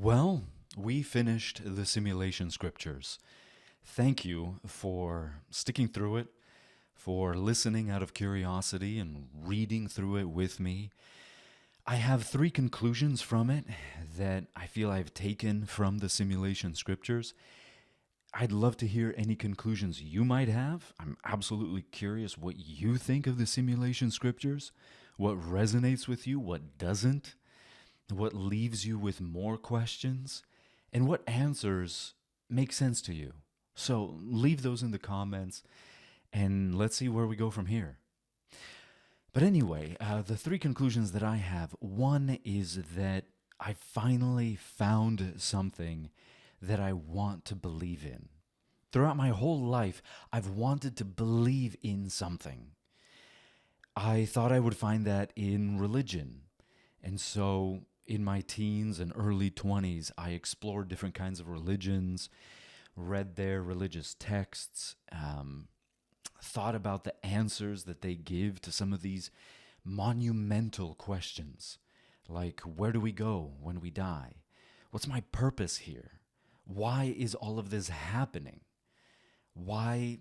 Well, we finished the simulation scriptures. Thank you for sticking through it, for listening out of curiosity and reading through it with me. I have three conclusions from it that I feel I've taken from the simulation scriptures. I'd love to hear any conclusions you might have. I'm absolutely curious what you think of the simulation scriptures, what resonates with you, what doesn't, what leaves you with more questions, and what answers make sense to you. So leave those in the comments and let's see where we go from here. But anyway, the three conclusions that I have, one is that I finally found something that I want to believe in. Throughout my whole life, I've wanted to believe in something. I thought I would find that in religion. And so in my teens and early 20s, I explored different kinds of religions, read their religious texts, thought about the answers that they give to some of these monumental questions, like where do we go when we die? What's my purpose here? Why is all of this happening? Why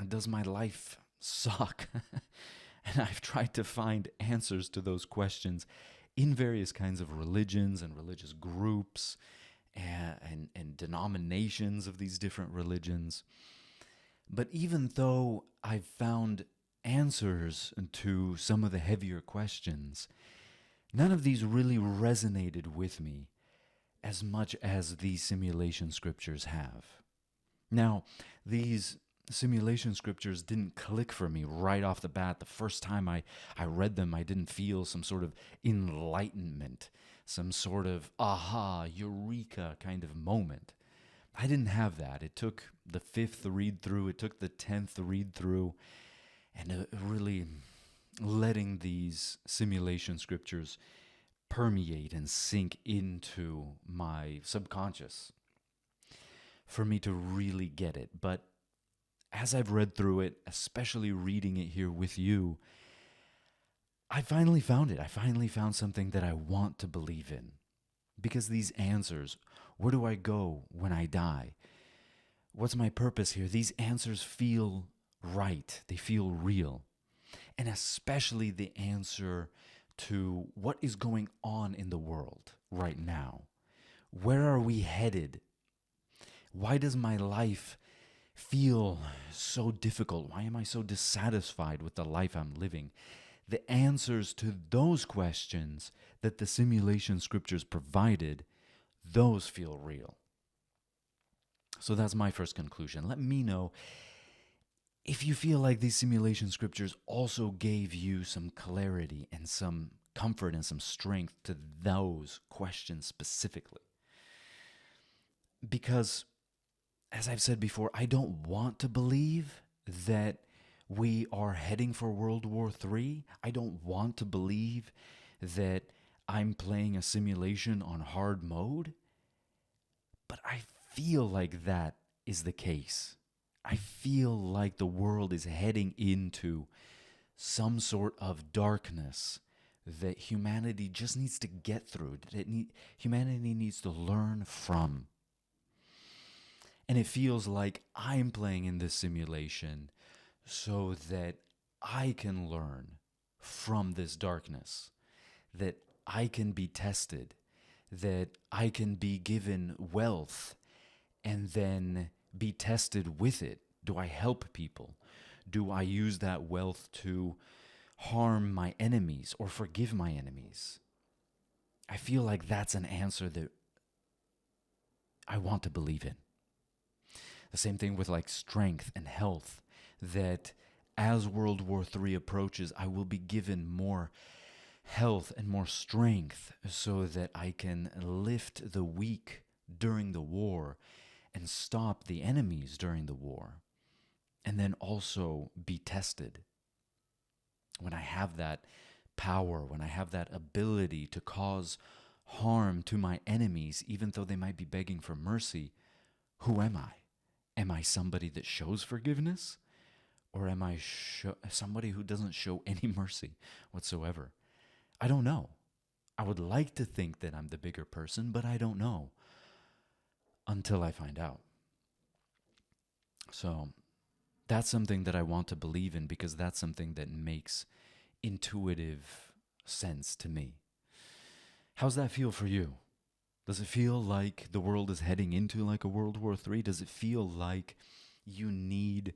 does my life suck? And I've tried to find answers to those questions in various kinds of religions and religious groups and denominations of these different religions. But even though I've found answers to some of the heavier questions, none of these really resonated with me as much as these simulation scriptures have. Now, these simulation scriptures didn't click for me right off the bat. The first time I read them, I didn't feel some sort of enlightenment, some sort of aha, eureka kind of moment. I didn't have that. It took the fifth read through, it took the 10th read through, and really letting these simulation scriptures permeate and sink into my subconscious for me to really get it. But as I've read through it, especially reading it here with you, I finally found it. I finally found something that I want to believe in. Because these answers, where do I go when I die? What's my purpose here? These answers feel right. They feel real. And especially the answer to what is going on in the world right now. Where are we headed? Why does my life feel so difficult? Why am I so dissatisfied with the life I'm living? The answers to those questions that the simulation scriptures provided, those feel real. So that's my first conclusion. Let me know if you feel like these simulation scriptures also gave you some clarity and some comfort and some strength to those questions specifically. Because, as I've said before, I don't want to believe that we are heading for World War III. I don't want to believe that I'm playing a simulation on hard mode. But I feel like that is the case. I feel like the world is heading into some sort of darkness that humanity just needs to get through, humanity needs to learn from. And it feels like I'm playing in this simulation so that I can learn from this darkness, that I can be tested, that I can be given wealth and then be tested with it. Do I help people? Do I use that wealth to harm my enemies or forgive my enemies? I feel like that's an answer that I want to believe in. The same thing with like strength and health, that as World War III approaches, I will be given more health and more strength so that I can lift the weak during the war and stop the enemies during the war. And then also be tested. When I have that power, when I have that ability to cause harm to my enemies, even though they might be begging for mercy, who am I? Am I somebody that shows forgiveness? Or am I somebody who doesn't show any mercy whatsoever? I don't know. I would like to think that I'm the bigger person, but I don't know until I find out. So that's something that I want to believe in because that's something that makes intuitive sense to me. How's that feel for you? Does it feel like the world is heading into like a World War III? Does it feel like you need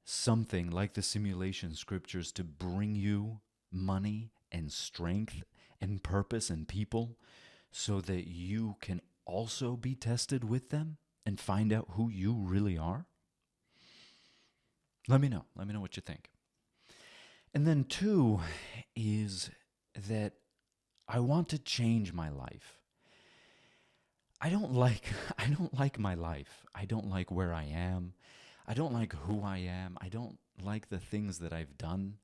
something like the simulation scriptures to bring you money and strength and purpose and people so that you can also be tested with them and find out who you really are? Let me know. Let me know what you think. And then two is that I want to change my life. I don't like I don't like my life. I don't like where I am. I don't like who I am. I don't like the things that I've done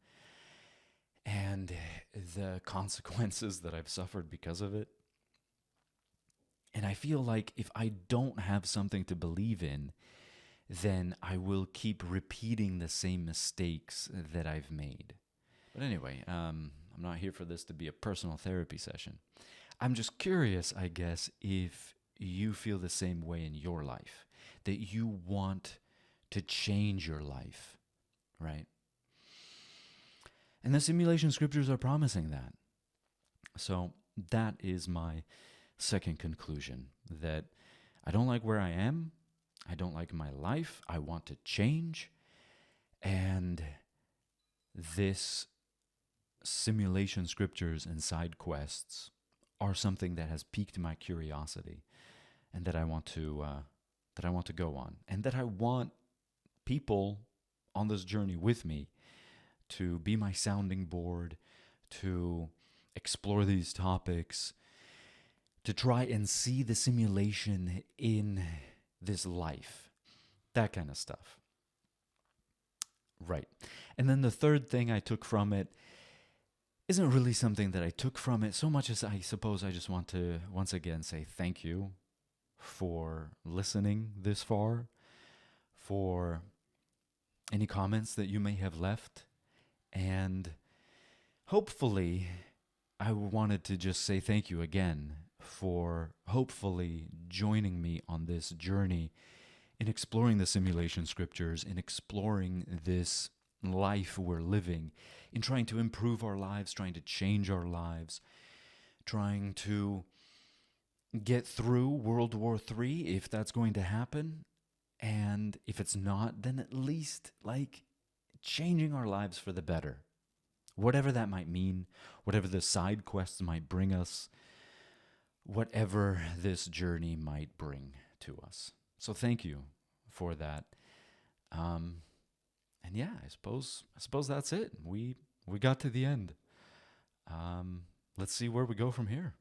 and the consequences that I've suffered because of it. And I feel like if I don't have something to believe in, then I will keep repeating the same mistakes that I've made. But anyway, I'm not here for this to be a personal therapy session. I'm just curious, I guess, if you feel the same way in your life, that you want to change your life, right? And the simulation scriptures are promising that. So that is my second conclusion, that I don't like where I am. I don't like my life. I want to change. And this simulation scriptures and side quests are something that has piqued my curiosity and that I want to go on, and that I want people on this journey with me to be my sounding board, to explore these topics, to try and see the simulation in this life, that kind of stuff. Right. And then the third thing I took from it isn't really something that I took from it so much as I suppose I just want to once again say thank you for listening this far, for any comments that you may have left, and hopefully I wanted to just say thank you again for hopefully joining me on this journey in exploring the simulation scriptures, in exploring this life we're living, in trying to improve our lives, trying to change our lives, trying to get through World War III if that's going to happen. And if it's not, then at least like changing our lives for the better. Whatever that might mean, whatever the side quests might bring us, whatever this journey might bring to us. So thank you for that. And yeah, I suppose that's it. We got to the end. Let's see where we go from here.